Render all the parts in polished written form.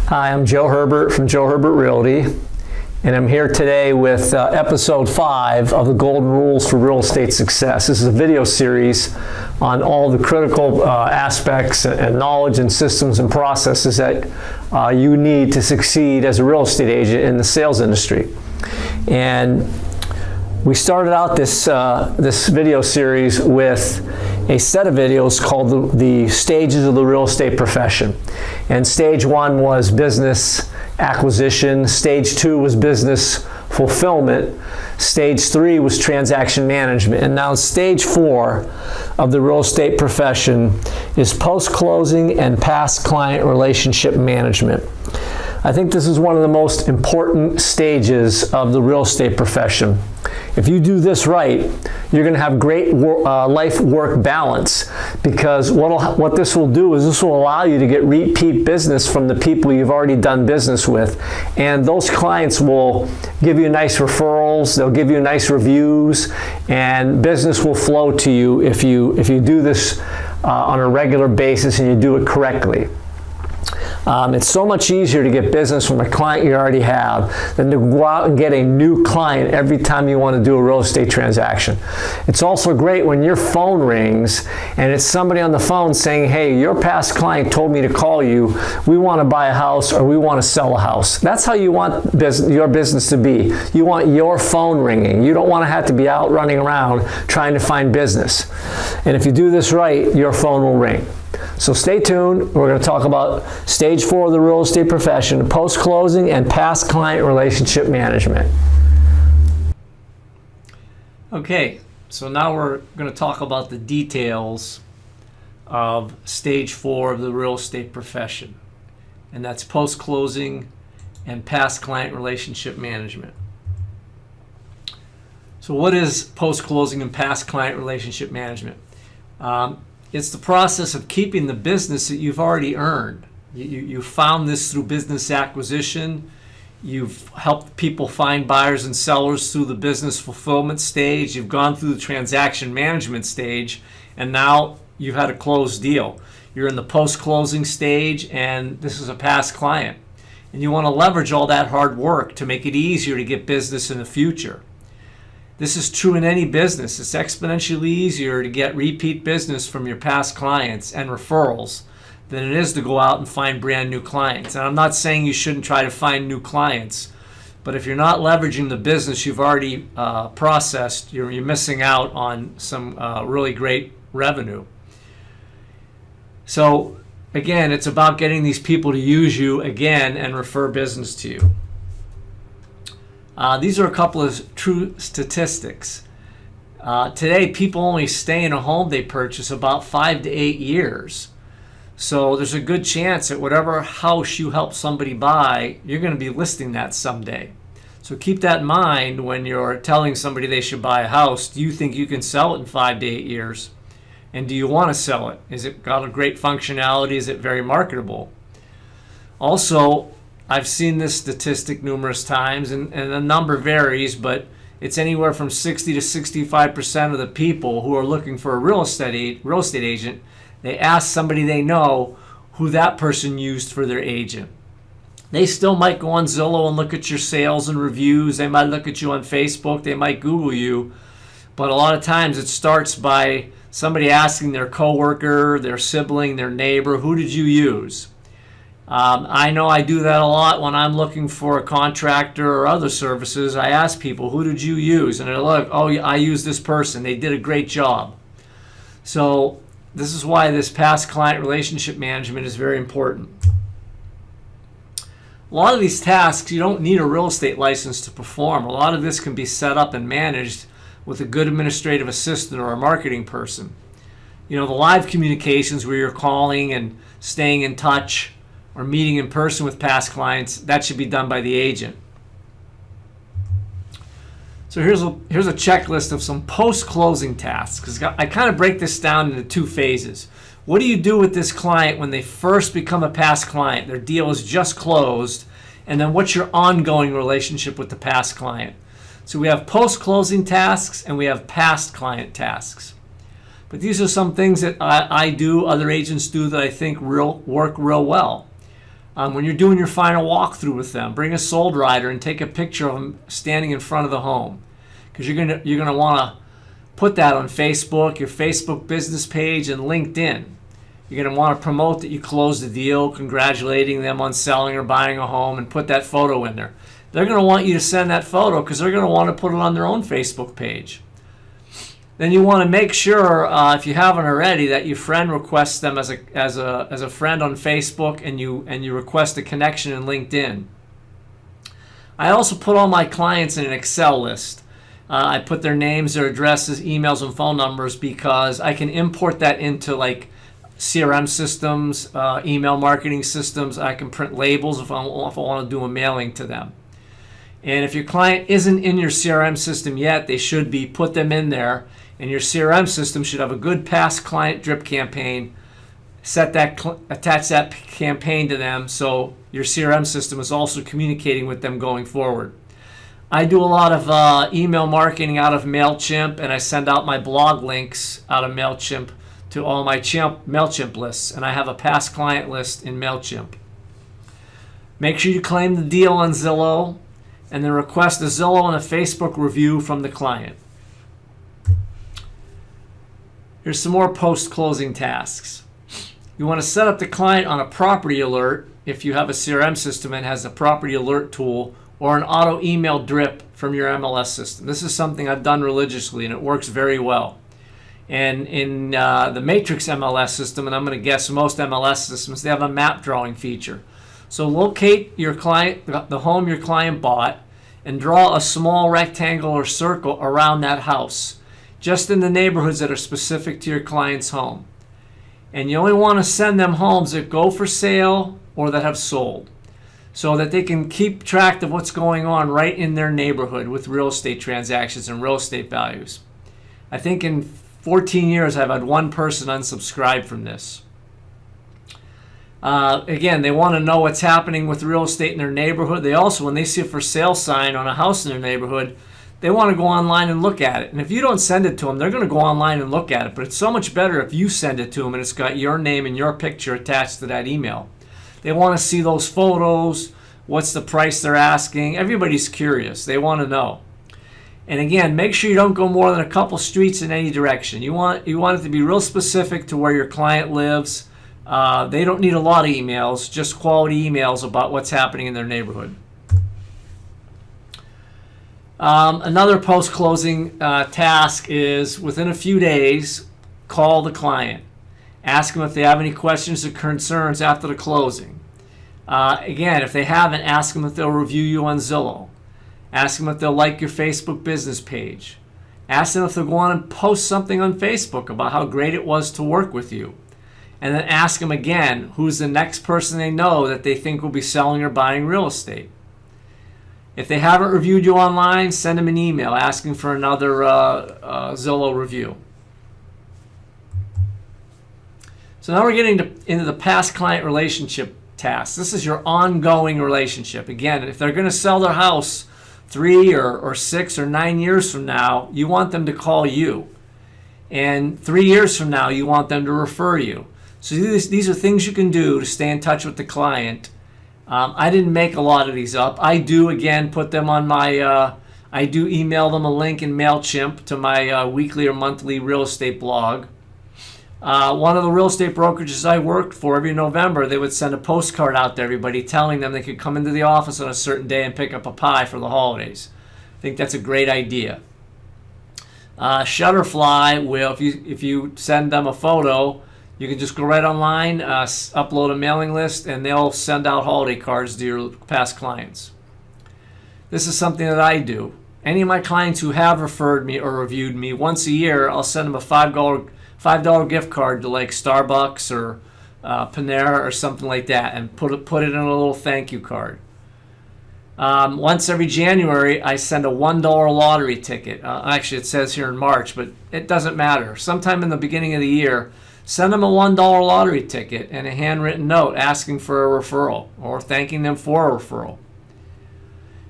Hi, I'm Joe Herbert from Joe Herbert Realty, and I'm here today with episode 5 of the Golden Rules for Real Estate Success. This is a video series on all the critical aspects and knowledge and systems and processes that you need to succeed as a real estate agent in the sales industry. And we started out this video series with a set of videos called the Stages of the Real Estate Profession. And stage 1 was business acquisition, stage 2 was business fulfillment, stage 3 was transaction management, and now stage 4 of the real estate profession is post-closing and past client relationship management. I think this is one of the most important stages of the real estate profession. If you do this right, you're going to have great life-work balance, because what this will do is this will allow you to get repeat business from the people you've already done business with, and those clients will give you nice referrals, they'll give you nice reviews, and business will flow to you if you do this on a regular basis and you do it correctly. It's so much easier to get business from a client you already have than to go out and get a new client every time you want to do a real estate transaction. It's also great when your phone rings and it's somebody on the phone saying, hey, your past client told me to call you. We want to buy a house or we want to sell a house. That's how you want your business to be. You want your phone ringing. You don't want to have to be out running around trying to find business. And if you do this right, your phone will ring. So stay tuned. We're going to talk about stage 4 of the real estate profession, post-closing and past client relationship management. Okay, so now we're going to talk about the details of stage 4 of the real estate profession, and that's post-closing and past client relationship management. So what is post-closing and past client relationship management? It's the process of keeping the business that you've already earned. You found this through business acquisition. You've helped people find buyers and sellers through the business fulfillment stage. You've gone through the transaction management stage, and now you've had a closed deal. You're in the post-closing stage, and this is a past client. And you want to leverage all that hard work to make it easier to get business in the future. This is true in any business. It's exponentially easier to get repeat business from your past clients and referrals than it is to go out and find brand new clients. And I'm not saying you shouldn't try to find new clients, but if you're not leveraging the business you've already processed, you're missing out on some really great revenue. So again, it's about getting these people to use you again and refer business to you. These are a couple of true statistics. Today, people only stay in a home they purchase about 5 to 8 years. So there's a good chance that whatever house you help somebody buy, you're going to be listing that someday. So keep that in mind when you're telling somebody they should buy a house. Do you think you can sell it in 5 to 8 years? And do you want to sell it? Is it got a great functionality? Is it very marketable? Also, I've seen this statistic numerous times, and the number varies, but it's anywhere from 60 to 65% of the people who are looking for a real estate agent, they ask somebody they know who that person used for their agent. They still might go on Zillow and look at your sales and reviews. They might look at you on Facebook. They might Google you. But a lot of times it starts by somebody asking their coworker, their sibling, their neighbor, who did you use? I know I do that a lot when I'm looking for a contractor or other services. I ask people, who did you use? And they're like, oh, I used this person. They did a great job. So this is why this past client relationship management is very important. A lot of these tasks, you don't need a real estate license to perform. A lot of this can be set up and managed with a good administrative assistant or a marketing person. You know, the live communications where you're calling and staying in touch or meeting in person with past clients, that should be done by the agent. So here's a checklist of some post-closing tasks, because I kind of break this down into 2 phases. What do you do with this client when they first become a past client? Their deal is just closed. And then what's your ongoing relationship with the past client? So we have post-closing tasks and we have past client tasks. But these are some things that I do, other agents do, that I think work real well. When you're doing your final walkthrough with them, bring a sold rider and take a picture of them standing in front of the home, because you're gonna want to put that on Facebook, your Facebook business page, and LinkedIn. You're going to want to promote that you closed the deal, congratulating them on selling or buying a home, and put that photo in there. They're going to want you to send that photo because they're going to want to put it on their own Facebook page. Then you want to make sure, if you haven't already, that your friend requests them as a friend on Facebook, and you request a connection in LinkedIn. I also put all my clients in an Excel list. I put their names, their addresses, emails, and phone numbers because I can import that into like CRM systems, email marketing systems. I can print labels if I want to do a mailing to them. And if your client isn't in your CRM system yet, they should be. Put them in there. And your CRM system should have a good past client drip campaign. Attach that campaign to them so your CRM system is also communicating with them going forward. I do a lot of email marketing out of MailChimp, and I send out my blog links out of MailChimp to all my MailChimp lists, and I have a past client list in MailChimp. Make sure you claim the deal on Zillow, and then request a Zillow and a Facebook review from the client. Here's some more post-closing tasks. You want to set up the client on a property alert if you have a CRM system and has a property alert tool, or an auto email drip from your MLS system. This is something I've done religiously, and it works very well. And in the Matrix MLS system, and I'm going to guess most MLS systems, they have a map drawing feature. So locate your client, the home your client bought, and draw a small rectangle or circle around that house, just in the neighborhoods that are specific to your client's home. And you only want to send them homes that go for sale or that have sold, so that they can keep track of what's going on right in their neighborhood with real estate transactions and real estate values. I think in 14 years, I've had one person unsubscribe from this. Again, they want to know what's happening with real estate in their neighborhood. They also, when they see a for sale sign on a house in their neighborhood, they want to go online and look at it. And if you don't send it to them, they're going to go online and look at it. But it's so much better if you send it to them and it's got your name and your picture attached to that email. They want to see those photos, what's the price they're asking. Everybody's curious. They want to know. And again, make sure you don't go more than a couple streets in any direction. You want it to be real specific to where your client lives. They don't need a lot of emails, just quality emails about what's happening in their neighborhood. Another post-closing task is, within a few days, call the client. Ask them if they have any questions or concerns after the closing. Again, if they haven't, ask them if they'll review you on Zillow. Ask them if they'll like your Facebook business page. Ask them if they'll go on and post something on Facebook about how great it was to work with you. And then ask them again who's the next person they know that they think will be selling or buying real estate. If they haven't reviewed you online, send them an email asking for another Zillow review. So now we're getting into the past client relationship tasks. This is your ongoing relationship. Again, if they're going to sell their house 3 or 6 or 9 years from now, you want them to call you. And 3 years from now, you want them to refer you. So these are things you can do to stay in touch with the client. I didn't make a lot of these up. I do, again, put them on my, I do email them a link in MailChimp to my weekly or monthly real estate blog. One of the real estate brokerages I worked for, every November, they would send a postcard out to everybody telling them they could come into the office on a certain day and pick up a pie for the holidays. I think that's a great idea. Shutterfly will, if you send them a photo, you can just go right online, upload a mailing list, and they'll send out holiday cards to your past clients. This is something that I do. Any of my clients who have referred me or reviewed me, once a year, I'll send them a $5 gift card to like Starbucks or Panera or something like that, and put it in a little thank you card. Once every January, I send a $1 lottery ticket. Actually, it says here in March, but it doesn't matter. Sometime in the beginning of the year, send them a $1 lottery ticket and a handwritten note asking for a referral or thanking them for a referral.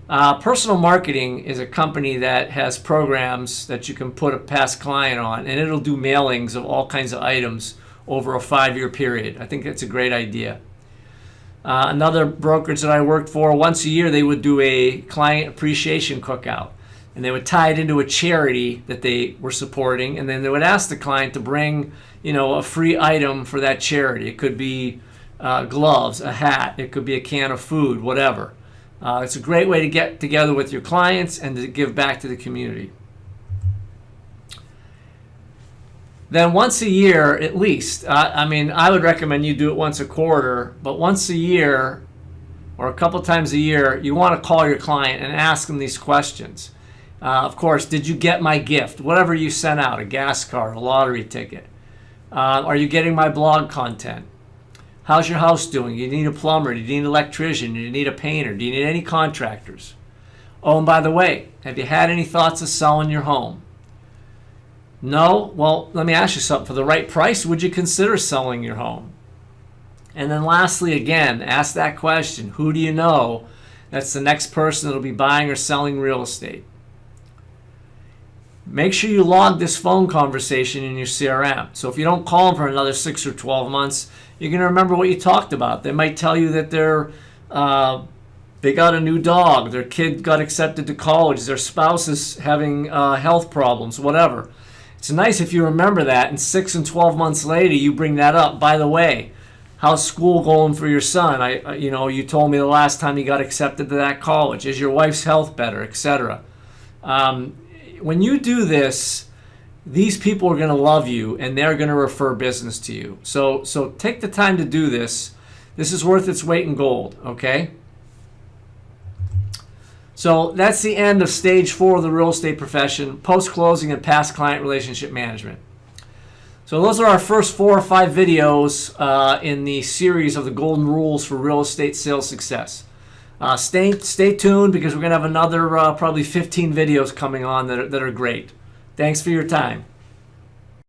Personal Marketing is a company that has programs that you can put a past client on, and it'll do mailings of all kinds of items over a 5-year period. I think that's a great idea. Another brokerage that I worked for, once a year they would do a client appreciation cookout. And they would tie it into a charity that they were supporting, and then they would ask the client to bring, a free item for that charity. It could be gloves, a hat, it could be a can of food, whatever. It's a great way to get together with your clients and to give back to the community. Then once a year, at least, I would recommend you do it once a quarter, but once a year or a couple times a year, you want to call your client and ask them these questions. Of course, did you get my gift? Whatever you sent out, a gas card, a lottery ticket. Are you getting my blog content? How's your house doing? Do you need a plumber? Do you need an electrician? Do you need a painter? Do you need any contractors? Oh, and by the way, have you had any thoughts of selling your home? No? Well, let me ask you something. For the right price, would you consider selling your home? And then lastly, again, ask that question. Who do you know that's the next person that will be buying or selling real estate? Make sure you log this phone conversation in your CRM. So if you don't call them for another 6 or 12 months, you're going to remember what you talked about. They might tell you that they got a new dog, their kid got accepted to college, their spouse is having health problems, whatever. It's nice if you remember that, and 6 and 12 months later you bring that up. By the way, how's school going for your son? You told me the last time he got accepted to that college. Is your wife's health better, etc. When you do this, these people are going to love you and they're going to refer business to you. So take the time to do this. This is worth its weight in gold, okay? So that's the end of stage 4 of the real estate profession, post-closing and past client relationship management. So those are our first 4 or 5 videos in the series of the golden rules for real estate sales success. Stay tuned, because we're going to have another probably 15 videos coming on that are great. Thanks for your time.